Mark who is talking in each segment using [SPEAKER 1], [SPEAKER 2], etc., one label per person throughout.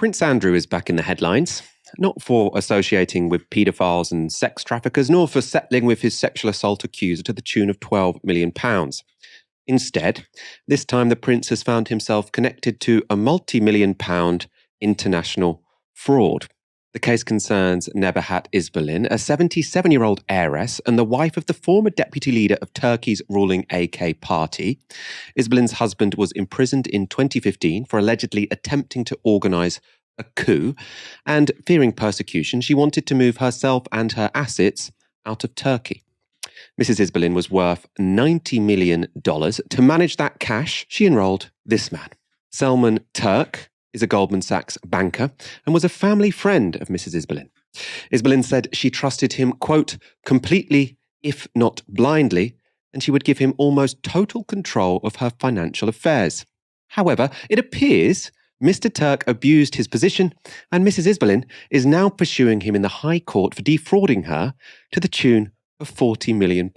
[SPEAKER 1] Prince Andrew is back in the headlines, not for associating with paedophiles and sex traffickers, nor for settling with his sexual assault accuser to the tune of £12 million. Instead, this time the prince has found himself connected to a multi-million-pound international fraud. The case concerns Nebahat Isbalin, a 77-year-old heiress and the wife of the former deputy leader of Turkey's ruling AK party. Isbalin's husband was imprisoned in 2015 for allegedly attempting to organise a coup, and fearing persecution, she wanted to move herself and her assets out of Turkey. Mrs. Isbalin was worth $90 million. To manage that cash, she enrolled this man. Selman Turk is a Goldman Sachs banker and was a family friend of Mrs. Isbalin. Isbalin said she trusted him, quote, completely, if not blindly, and she would give him almost total control of her financial affairs. However, it appears Mr. Turk abused his position, and Mrs. Isbalin is now pursuing him in the High Court for defrauding her to the tune of £40 million.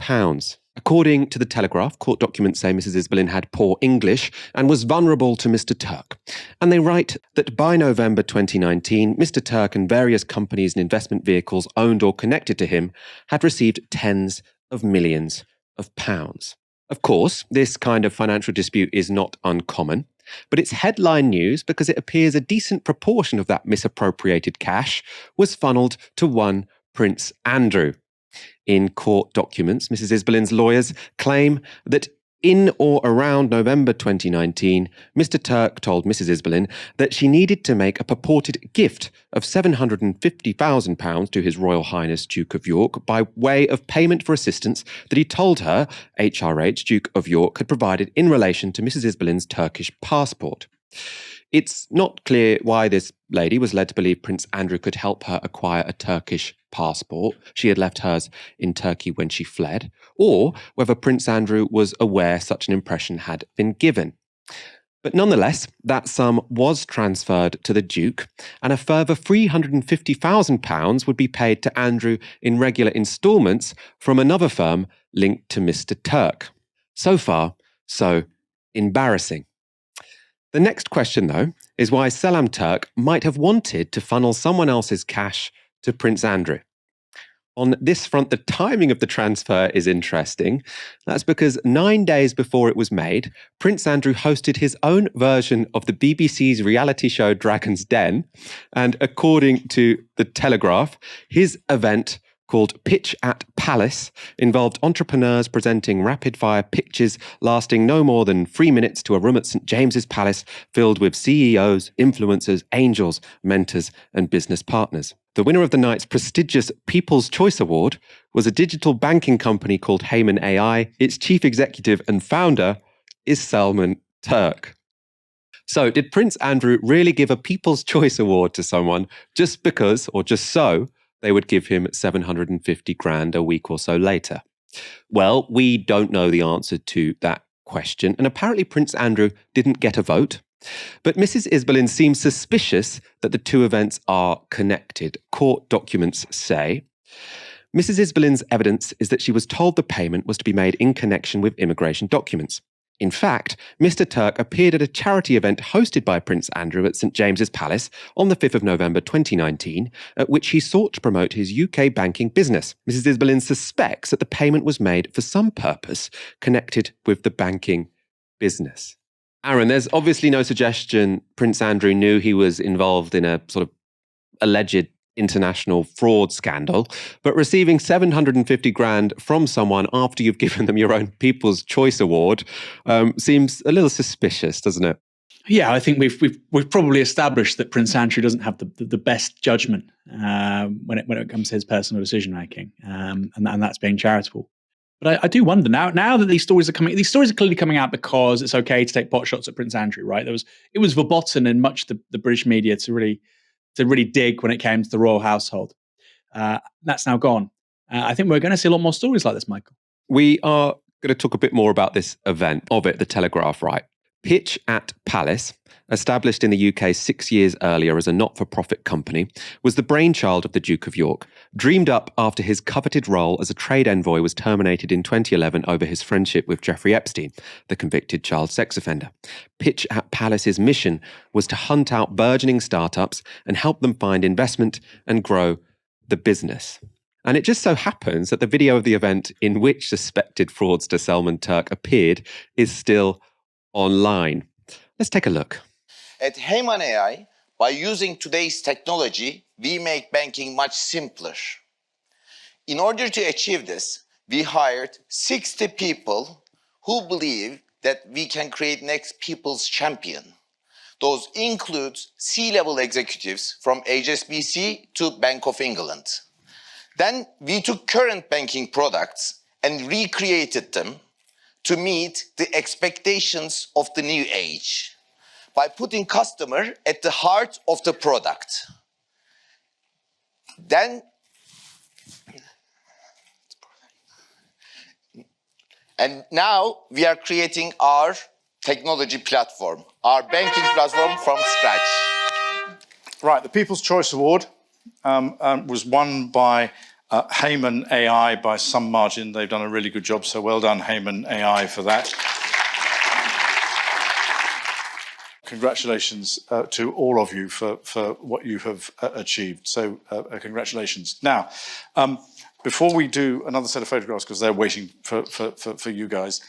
[SPEAKER 1] According to the Telegraph, court documents say Mrs. Isbalin had poor English and was vulnerable to Mr. Turk. And they write that by November 2019, Mr. Turk and various companies and investment vehicles owned or connected to him had received tens of millions of pounds. Of course, this kind of financial dispute is not uncommon, but it's headline news because it appears a decent proportion of that misappropriated cash was funneled to one Prince Andrew. In court documents, Mrs. Isbalin's lawyers claim that in or around November 2019, Mr. Turk told Mrs. Isbalin that she needed to make a purported gift of £750,000 to His Royal Highness Duke of York by way of payment for assistance that he told her HRH Duke of York had provided in relation to Mrs. Isbalin's Turkish passport. It's not clear why this lady was led to believe Prince Andrew could help her acquire a Turkish passport. She had left hers in Turkey when she fled, or whether Prince Andrew was aware such an impression had been given. But nonetheless, that sum was transferred to the Duke, and a further £350,000 would be paid to Andrew in regular instalments from another firm linked to Mr. Turk. So far, so embarrassing. The next question, though, is why Selam Turk might have wanted to funnel someone else's cash to Prince Andrew. On this front, the timing of the transfer is interesting. That's because 9 days before it was made, Prince Andrew hosted his own version of the BBC's reality show Dragon's Den, and according to the Telegraph, his event, called Pitch at Palace, involved entrepreneurs presenting rapid-fire pitches lasting no more than 3 minutes to a room at St. James's Palace filled with CEOs, influencers, angels, mentors, and business partners. The winner of the night's prestigious People's Choice Award was a digital banking company called Heyman AI. Its chief executive and founder is Selman Turk. So, did Prince Andrew really give a People's Choice Award to someone just because, or just so, they would give him $750,000 a week or so later? Well, we don't know the answer to that question, and apparently Prince Andrew didn't get a vote. But Mrs. Isbalin seems suspicious that the two events are connected. Court documents say Mrs. Isbalin's evidence is that she was told the payment was to be made in connection with immigration documents. In fact, Mr. Turk appeared at a charity event hosted by Prince Andrew at St. James's Palace on the 5th of November 2019, at which he sought to promote his UK banking business. Mrs. Isbalin suspects that the payment was made for some purpose connected with the banking business. Aaron, there's obviously no suggestion Prince Andrew knew he was involved in a sort of alleged international fraud scandal, but receiving $750,000 from someone after you've given them your own People's Choice Award seems a little suspicious, doesn't it?
[SPEAKER 2] Yeah, I think we've probably established that Prince Andrew doesn't have the best judgment when it comes to his personal decision making, and that's being charitable. But I do wonder now that these stories are clearly coming out because it's okay to take pot shots at Prince Andrew, right? It was verboten in much the British media to really dig when it came to the royal household. That's now gone. I think we're going to see a lot more stories like this, Michael.
[SPEAKER 1] We are going to talk a bit more about this event of it, the Telegraph, right? Pitch at Palace, established in the UK 6 years earlier as a not-for-profit company, was the brainchild of the Duke of York, dreamed up after his coveted role as a trade envoy was terminated in 2011 over his friendship with Jeffrey Epstein, the convicted child sex offender. Pitch at Palace's mission was to hunt out burgeoning startups and help them find investment and grow the business. And it just so happens that the video of the event in which suspected fraudster Salman Turk appeared is still online. Let's take a look.
[SPEAKER 3] At Heyman AI, by using today's technology, we make banking much simpler. In order to achieve this, we hired 60 people who believe that we can create next people's champion. Those include C-level executives from HSBC to Bank of England. Then we took current banking products and recreated them to meet the expectations of the new age by putting customer at the heart of the product. And now we are creating our technology platform, our banking platform from scratch.
[SPEAKER 4] Right, the People's Choice Award was won by Heyman AI by some margin. They've done a really good job, so well done, Heyman AI, for that. Congratulations to all of you for what you have achieved. So congratulations. Now, before we do another set of photographs, because they're waiting for you guys,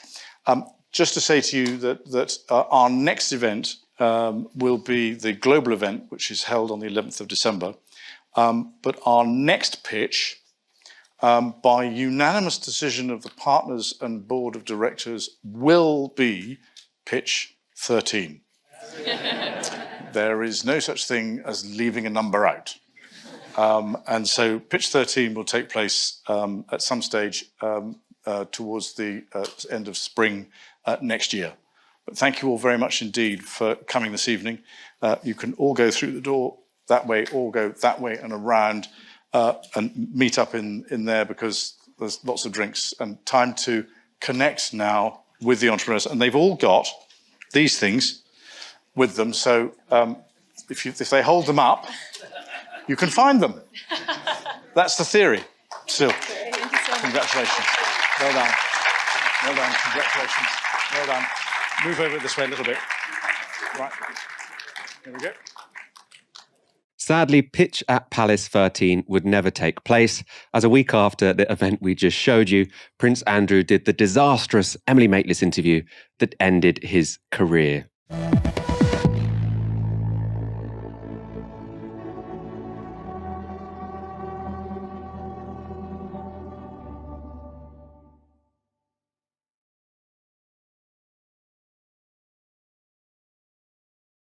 [SPEAKER 4] just to say to you that our next event will be the global event, which is held on the 11th of December. But our next pitch, by unanimous decision of the partners and board of directors, will be pitch 13. There is no such thing as leaving a number out. And so pitch 13 will take place at some stage towards the end of spring next year. But thank you all very much indeed for coming this evening. You can all go through the door that way, or go that way and around and meet up in there, because there's lots of drinks and time to connect now with the entrepreneurs. And they've all got these things with them. So if they hold them up, you can find them. That's the theory. Still, congratulations. Well done. Well done. Congratulations. Well done. Move over this way a little bit. Right. Here we go.
[SPEAKER 1] Sadly, Pitch at Palace 13 would never take place, as a week after the event we just showed you, Prince Andrew did the disastrous Emily Maitlis interview that ended his career.